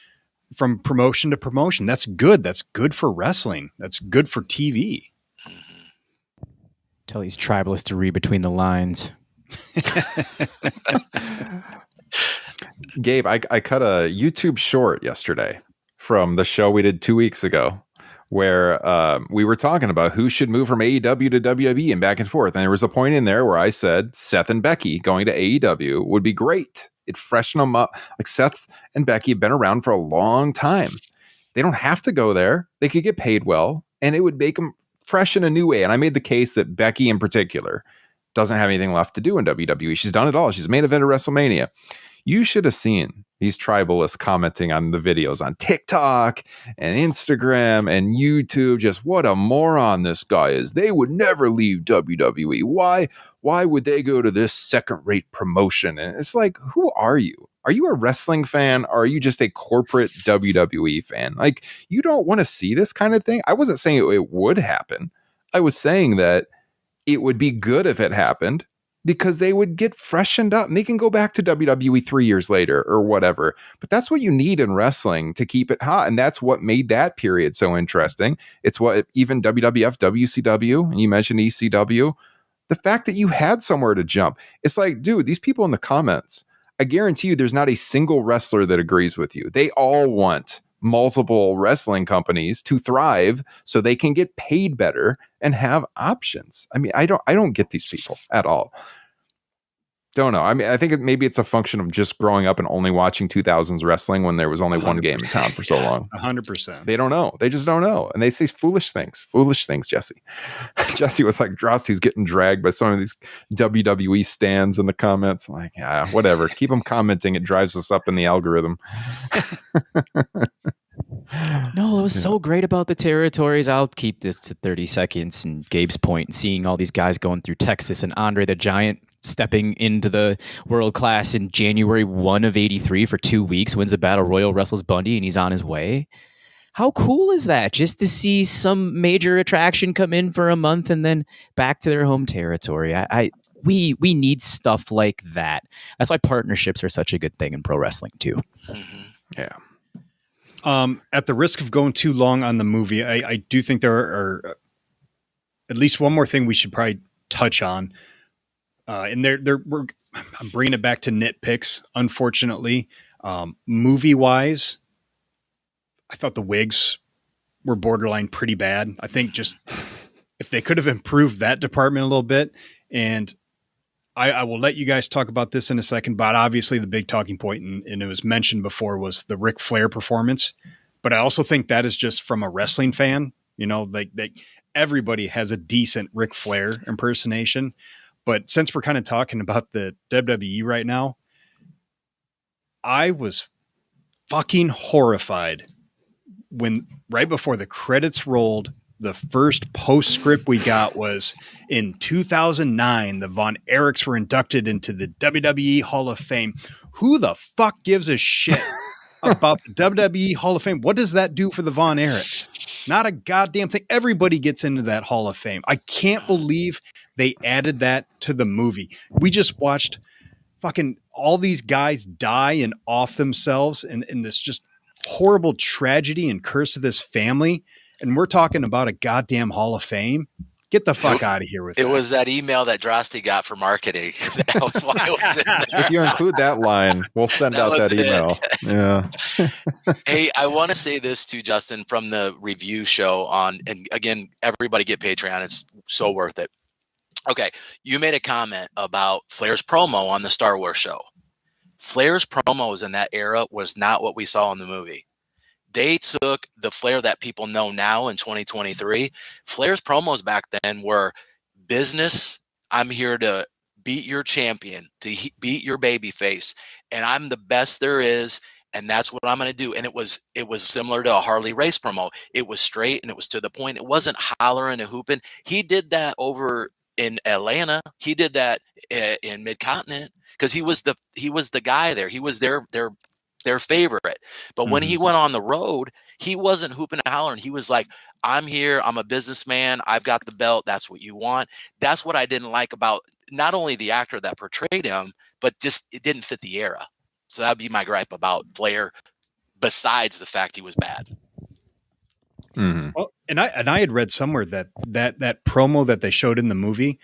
from promotion to promotion. That's good. That's good for wrestling. That's good for TV. Tell these tribalists to read between the lines. Gabe, I cut a YouTube short yesterday from the show we did 2 weeks ago, where we were talking about who should move from AEW to WWE and back and forth. And there was a point in there where I said Seth and Becky going to AEW would be great. It'd freshen them up. Like Seth and Becky have been around for a long time. They don't have to go there. They could get paid well, and it would make them fresh in a new way. And I made the case that Becky in particular doesn't have anything left to do in WWE. She's done it all. She's main event of WrestleMania. You should have seen these tribalists commenting on the videos on TikTok and Instagram and YouTube. Just what a moron this guy is. They would never leave WWE. Why would they go to this second-rate promotion? And it's like, who are you? Are you a wrestling fan or are you just a corporate WWE fan? Like, you don't want to see this kind of thing. I wasn't saying it would happen. I was saying that it would be good if it happened, because they would get freshened up and they can go back to WWE 3 years later or whatever. But that's what you need in wrestling to keep it hot. And that's what made that period so interesting. It's what even WWF, WCW, and you mentioned ECW, the fact that you had somewhere to jump. It's like, dude, these people in the comments, I guarantee you there's not a single wrestler that agrees with you. They all want multiple wrestling companies to thrive so they can get paid better and have options. I mean, I don't get these people at all. Don't know. I mean, I think maybe it's a function of just growing up and only watching 2000s wrestling when there was only 100%. One game in town for so long. 100%. They don't know. They just don't know. And they say foolish things. Foolish things, Jesse. Jesse was like, Drosty's getting dragged by some of these WWE stands in the comments. I'm like, yeah, whatever. Keep them commenting. It drives us up in the algorithm. No, it was so great about the territories. I'll keep this to 30 seconds. And Gabe's point, seeing all these guys going through Texas and Andre the Giant stepping into the world class in January 1 of 83 for 2 weeks, wins a battle royal, wrestles Bundy, and he's on his way. How cool is that? Just to see some major attraction come in for a month and then back to their home territory. We need stuff like that. That's why partnerships are such a good thing in pro wrestling too. Yeah. At the risk of going too long on the movie, I do think there are at least one more thing we should probably touch on. And I'm bringing it back to nitpicks, unfortunately. Movie wise, I thought the wigs were borderline pretty bad. I think just if they could have improved that department a little bit, and I will let you guys talk about this in a second, but obviously the big talking point, and it was mentioned before, was the Ric Flair performance. But I also think that is just from a wrestling fan, like everybody has a decent Ric Flair impersonation. But since we're kind of talking about the WWE right now, I was fucking horrified when right before the credits rolled, the first postscript we got was in 2009, the Von Erichs were inducted into the WWE Hall of Fame. Who the fuck gives a shit about the WWE Hall of Fame? What does that do for the Von Erichs? Not a goddamn thing. Everybody gets into that Hall of Fame. I can't believe they added that to the movie. We just watched fucking all these guys die and off themselves in this just horrible tragedy and curse of this family. And we're talking about a goddamn Hall of Fame. Get the fuck out of here with it. It was that email that Drosty got for marketing. That was why it was in there. If you include that line, we'll send out that email. Yeah. Hey, I want to say this too, Justin, from the review show on, and again, everybody get Patreon. It's so worth it. Okay. You made a comment about Flair's promo on the Star Wars show. Flair's promos in that era was not what we saw in the movie. They took the Flair that people know now in 2023. Flair's promos back then were business. I'm here to beat your champion, to beat your baby face, and I'm the best there is, and that's what I'm going to do. And it was similar to a Harley race promo. It was straight and it was to the point. It wasn't hollering and hooping. He did that over in Atlanta. He did that in Mid-Continent because he was the guy there. He was their favorite. But when he went on the road, he wasn't hooping and hollering. He was like, I'm here. I'm a businessman. I've got the belt. That's what you want. That's what I didn't like about not only the actor that portrayed him, but just it didn't fit the era. So that'd be my gripe about Flair, besides the fact he was bad. Mm-hmm. Well, and I had read somewhere that promo that they showed in the movie,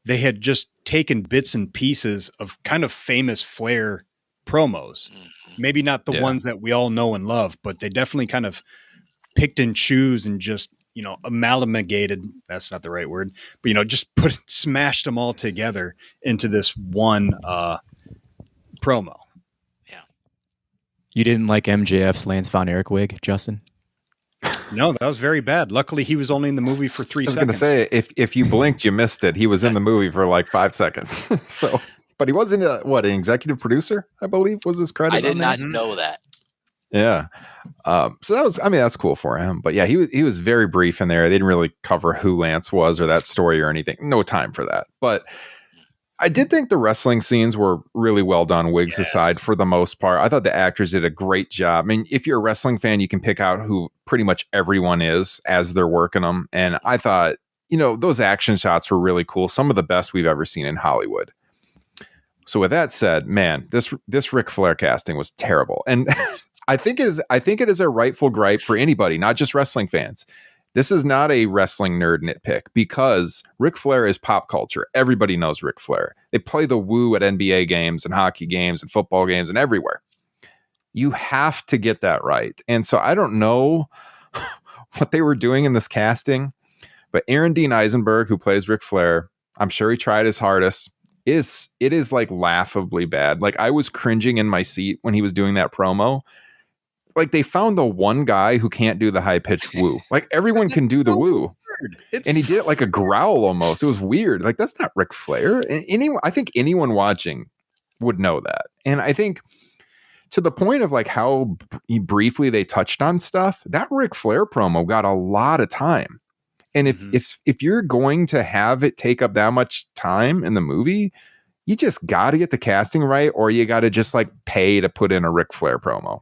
they had just taken bits and pieces of kind of famous Flair promos. Maybe not the ones that we all know and love, but they definitely kind of picked and choose and just, amalgamated. That's not the right word, but, just smashed them all together into this one promo. Yeah. You didn't like MJF's Lance Von Erich wig, Justin? No, that was very bad. Luckily, he was only in the movie for 3 seconds. I was going to say, if you blinked, you missed it. He was in the movie for like 5 seconds. So... But he wasn't an executive producer, I believe, was his credit. I did not know that. Yeah. So that was, that's cool for him. But yeah, he was very brief in there. They didn't really cover who Lance was or that story or anything. No time for that. But I did think the wrestling scenes were really well done, wigs aside, for the most part. I thought the actors did a great job. I mean, if you're a wrestling fan, you can pick out who pretty much everyone is as they're working them. And I thought, those action shots were really cool. Some of the best we've ever seen in Hollywood. So with that said, man, this Ric Flair casting was terrible. And I think it is a rightful gripe for anybody, not just wrestling fans. This is not a wrestling nerd nitpick because Ric Flair is pop culture. Everybody knows Ric Flair. They play the woo at NBA games and hockey games and football games and everywhere. You have to get that right. And so I don't know what they were doing in this casting, but Aaron Dean Eisenberg, who plays Ric Flair, I'm sure he tried his hardest. It is like laughably bad. Like I was cringing in my seat when he was doing that promo. Like they found the one guy who can't do the high pitched woo. Like everyone can do the woo. And he did it like a growl almost. It was weird. Like that's not Ric Flair. And I think anyone watching would know that. And I think to the point of like how briefly they touched on stuff, that Ric Flair promo got a lot of time. And if you're going to have it take up that much time in the movie, you just got to get the casting right, or you got to just like pay to put in a Ric Flair promo,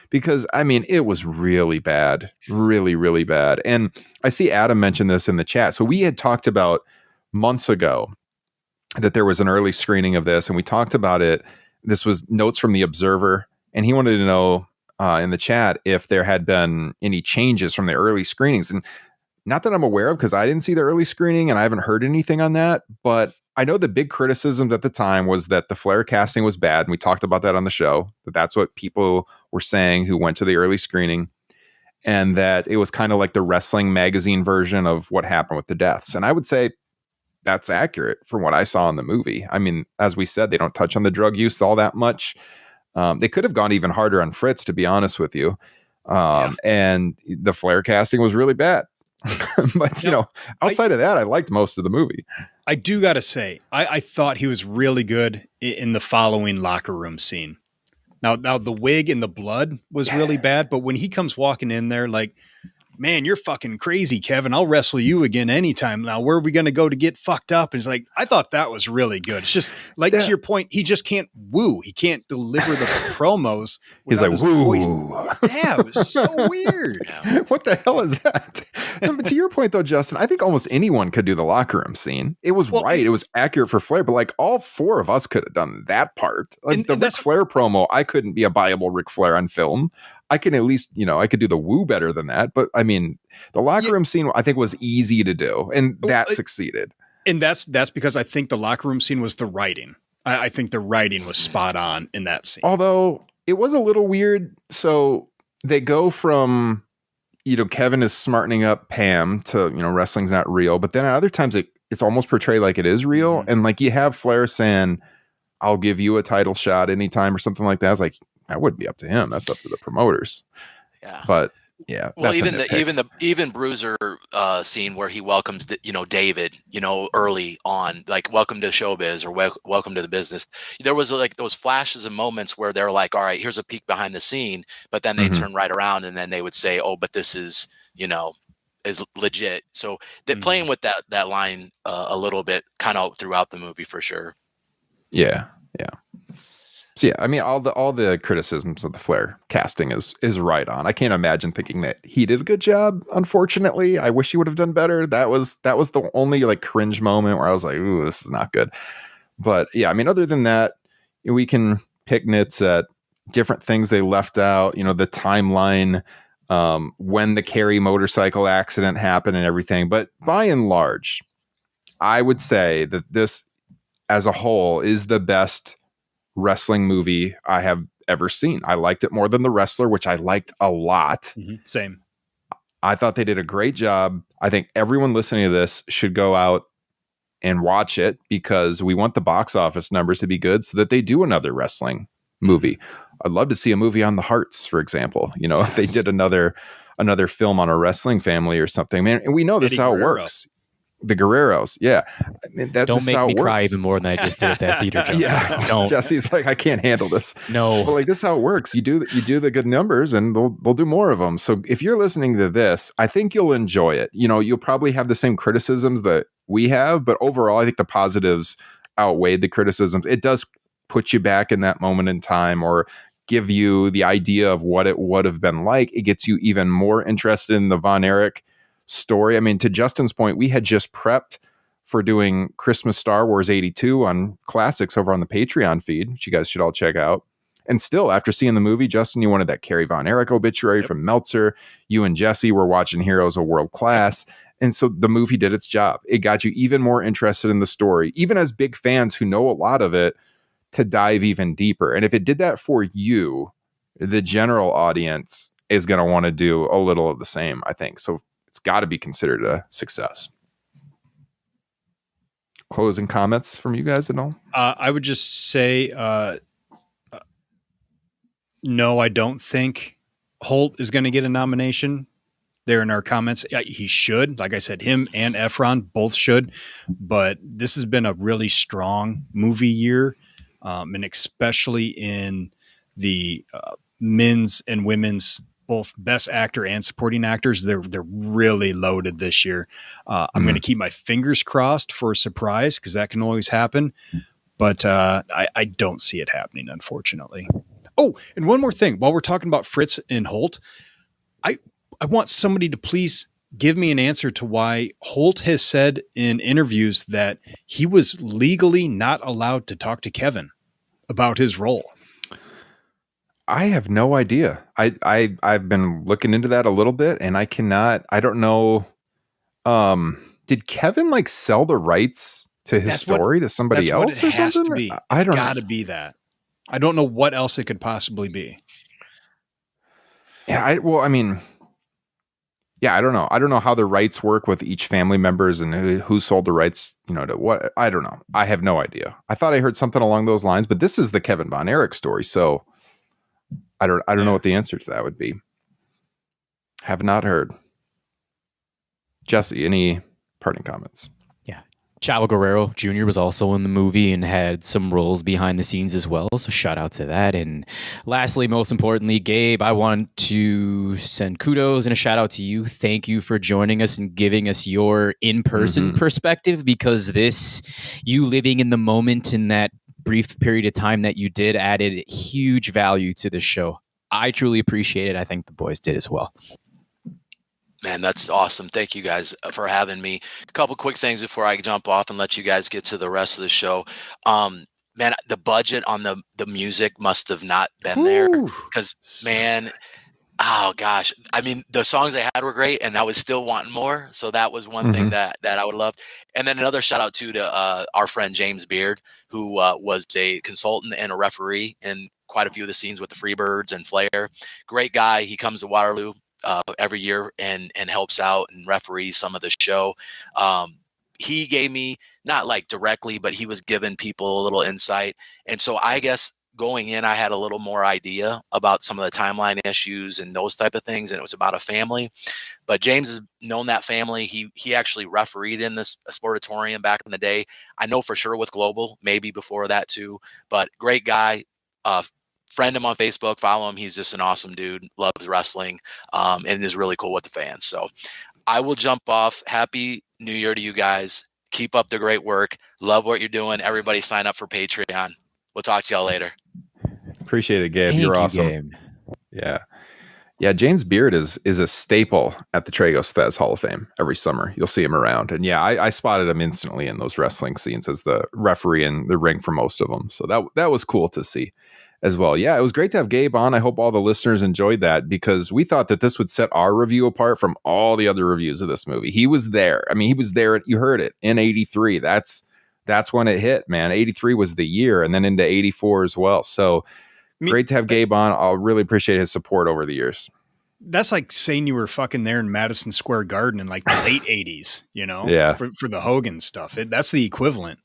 because it was really bad, really, really bad. And I see Adam mention this in the chat. So we had talked about months ago that there was an early screening of this, and we talked about it. This was notes from the Observer, and he wanted to know in the chat if there had been any changes from the early screenings. And not that I'm aware of, because I didn't see the early screening and I haven't heard anything on that, but I know the big criticism at the time was that the Flair casting was bad, and we talked about that on the show. That's what people were saying who went to the early screening, and that it was kind of like the wrestling magazine version of what happened with the deaths. And I would say that's accurate from what I saw in the movie. I mean, as we said, they don't touch on the drug use all that much. They could have gone even harder on Fritz, to be honest with you. And the Flair casting was really bad. But, outside of that, I liked most of the movie. I do got to say, I thought he was really good in the following locker room scene. Now the wig and the blood was really bad, but when he comes walking in there, like, man, you're fucking crazy, Kevin. I'll wrestle you again anytime. Now, where are we going to go to get fucked up? And it's like, I thought that was really good. It's just like, to your point, he just can't woo. He can't deliver the promos. He's like, woo. Yeah, it was so weird. What the hell is that? But to your point, though, Justin, I think almost anyone could do the locker room scene. It was right. It was accurate for Flair, but like all four of us could have done that part. Like the Ric Flair promo, I couldn't be a viable Ric Flair on film. I can at least, I could do the woo better than that. But I mean, the locker room scene, I think, was easy to do, and that succeeded. And that's because I think the locker room scene was the writing. I think the writing was spot on in that scene. Although it was a little weird. So they go from, Kevin is smartening up Pam to, wrestling's not real. But then at other times it's almost portrayed like it is real. Mm-hmm. And like you have Flair saying, I'll give you a title shot anytime or something like that. I was like, that wouldn't be up to him. That's up to the promoters. Yeah. But yeah. Well, even Bruiser scene where he welcomes David, early on, like welcome to showbiz or welcome to the business. There was like those flashes and moments where they're like, all right, here's a peek behind the scene, but then they turn right around and then they would say, oh, but this is, is legit. So they're playing with that line a little bit kind of throughout the movie for sure. Yeah. Yeah. So yeah, I mean, all the criticisms of the Flair casting is right on. I can't imagine thinking that he did a good job. Unfortunately, I wish he would have done better. That was the only like cringe moment where I was like, "Ooh, this is not good." But yeah, I mean, other than that, we can pick nits at different things they left out. The timeline, when the Kerry motorcycle accident happened, and everything. But by and large, I would say that this, as a whole, is the best wrestling movie I have ever seen. I liked it more than The Wrestler, which I liked a lot. Mm-hmm. Same. I thought they did a great job. I think everyone listening to this should go out and watch it because we want the box office numbers to be good so that they do another wrestling movie. I'd love to see a movie on the Hearts, for example. If they did another film on a wrestling family or something, man. And we know this is how it works. The Guerreros, yeah. I mean, don't make me cry even more than I just did at that theater. Justin. Yeah, don't. Jesse's like, I can't handle this. No, but like this is how it works. You do the good numbers, and they'll do more of them. So if you're listening to this, I think you'll enjoy it. You'll probably have the same criticisms that we have, but overall, I think the positives outweighed the criticisms. It does put you back in that moment in time, or give you the idea of what it would have been like. It gets you even more interested in the Von Erich story. I mean, to Justin's point, we had just prepped for doing Christmas Star Wars 82 on Classics over on the Patreon feed, which you guys should all check out. And still, after seeing the movie, Justin, you wanted that Kerry Von Erich obituary from Meltzer. You and Jesse were watching Heroes of World Class. And so the movie did its job. It got you even more interested in the story, even as big fans who know a lot of it, to dive even deeper. And if it did that for you, the general audience is going to want to do a little of the same, I think. So it's got to be considered a success. Closing comments from you guys at all? I would just say, no, I don't think Holt is going to get a nomination. There in our comments, he should. Like I said, him and Efron both should. But this has been a really strong movie year, and especially in the men's and women's, both best actor and supporting actors. They're really loaded this year. I'm going to keep my fingers crossed for a surprise because that can always happen. But I don't see it happening, unfortunately. Oh, and one more thing. While we're talking about Fritz and Holt, I want somebody to please give me an answer to why Holt has said in interviews that he was legally not allowed to talk to Kevin about his role. I have no idea. I've been looking into that a little bit, and I don't know. Did Kevin sell the rights to his story to somebody else or something? It's got to be that. I don't know what else it could possibly be. Yeah, I don't know. I don't know how the rights work with each family members and who sold the rights, to what. I don't know. I have no idea. I thought I heard something along those lines, but this is the Kevin Von Erich story, so I don't know what the answer to that would be. Have not heard. Jesse, any parting comments? Chavo Guerrero Jr. was also in the movie and had some roles behind the scenes as well. So shout out to that. And lastly, most importantly, Gabe, I want to send kudos and a shout out to you. Thank you for joining us and giving us your in-person perspective, because you living in the moment in that brief period of time that you did added huge value to the show. I truly appreciate it. I think the boys did as well. Man, that's awesome. Thank you guys for having me. A couple quick things before I jump off and let you guys get to the rest of the show. Man, the budget on the music must have not been there, because, man, oh gosh. I mean, the songs they had were great, and I was still wanting more. So that was one thing that I would love. And then another shout out to our friend James Beard, who was a consultant and a referee in quite a few of the scenes with the Freebirds and Flair. Great guy. He comes to Waterloo every year and helps out and referees some of the show. He gave me, not like directly, but he was giving people a little insight. And so I guess going in, I had a little more idea about some of the timeline issues and those type of things. And it was about a family, but James has known that family. He actually refereed in this Sportatorium back in the day. I know for sure with Global, maybe before that too, but great guy. Friend him on Facebook, follow him. He's just an awesome dude, loves wrestling, and is really cool with the fans. So I will jump off. Happy New Year to you guys. Keep up the great work. Love what you're doing. Everybody sign up for Patreon. We'll talk to y'all later. Appreciate it, Gabe. You're awesome. Gabe. Yeah. James Beard is a staple at the Tragos Thez Hall of Fame every summer. You'll see him around. And I spotted him instantly in those wrestling scenes as the referee in the ring for most of them. So that was cool to see as well. Yeah, it was great to have Gabe on. I hope all the listeners enjoyed that, because we thought that this would set our review apart from all the other reviews of this movie. He was there. I mean, he was there. You heard it in 83. That's when it hit, man. 83 was the year, and then into 84 as well. So great to have Gabe on. I'll really appreciate his support over the years. That's like saying you were fucking there in Madison Square Garden in like the late 80s, Yeah. For the Hogan stuff. That's the equivalent.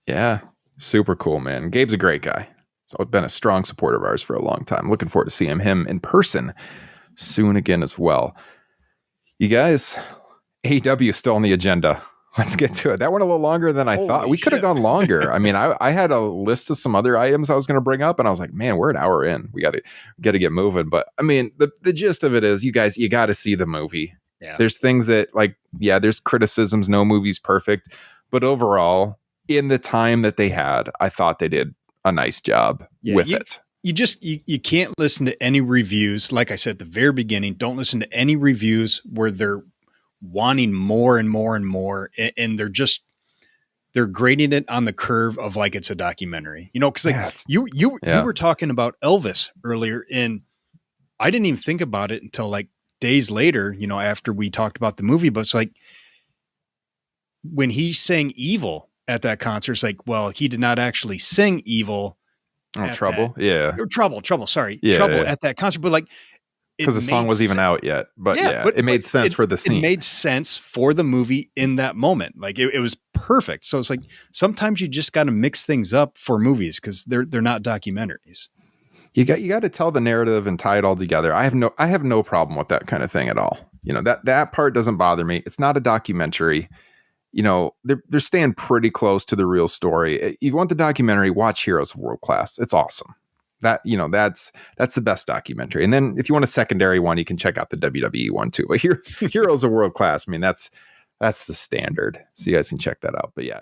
Yeah. Super cool, man. Gabe's a great guy. So been a strong supporter of ours for a long time. Looking forward to seeing him in person soon again as well. You guys, AEW is still on the agenda. Let's get to it. That went a little longer than I thought. We could have gone longer. I mean, I had a list of some other items I was going to bring up, and I was like, man, we're an hour in. We got to get moving. But I mean, the gist of it is, you guys, you got to see the movie. Yeah. There's things that there's criticisms. No movie's perfect, but overall, in the time that they had, I thought they did a nice job with it. You can't listen to any reviews. Like I said at the very beginning, don't listen to any reviews where they're wanting more and more and more. And they're grading it on the curve of like, it's a documentary, cause you were talking about Elvis earlier, and I didn't even think about it until like days later, after we talked about the movie, but it's like when he sang Evil at that concert, it's like, well, he did not actually sing Evil. Trouble. Trouble. Sorry. Trouble at that concert. But like, because the song wasn't even out yet, but it made sense for the scene. It made sense for the movie in that moment. Like it was perfect. So it's like, sometimes you just got to mix things up for movies, because they're not documentaries. You got to tell the narrative and tie it all together. I have no problem with that kind of thing at all. That part doesn't bother me. It's not a documentary. They're staying pretty close to the real story. If you want the documentary, watch Heroes of World Class. It's awesome. That's the best documentary. And then if you want a secondary one, you can check out the WWE one too. But Heroes of World Class, I mean, that's the standard. So you guys can check that out. But yeah.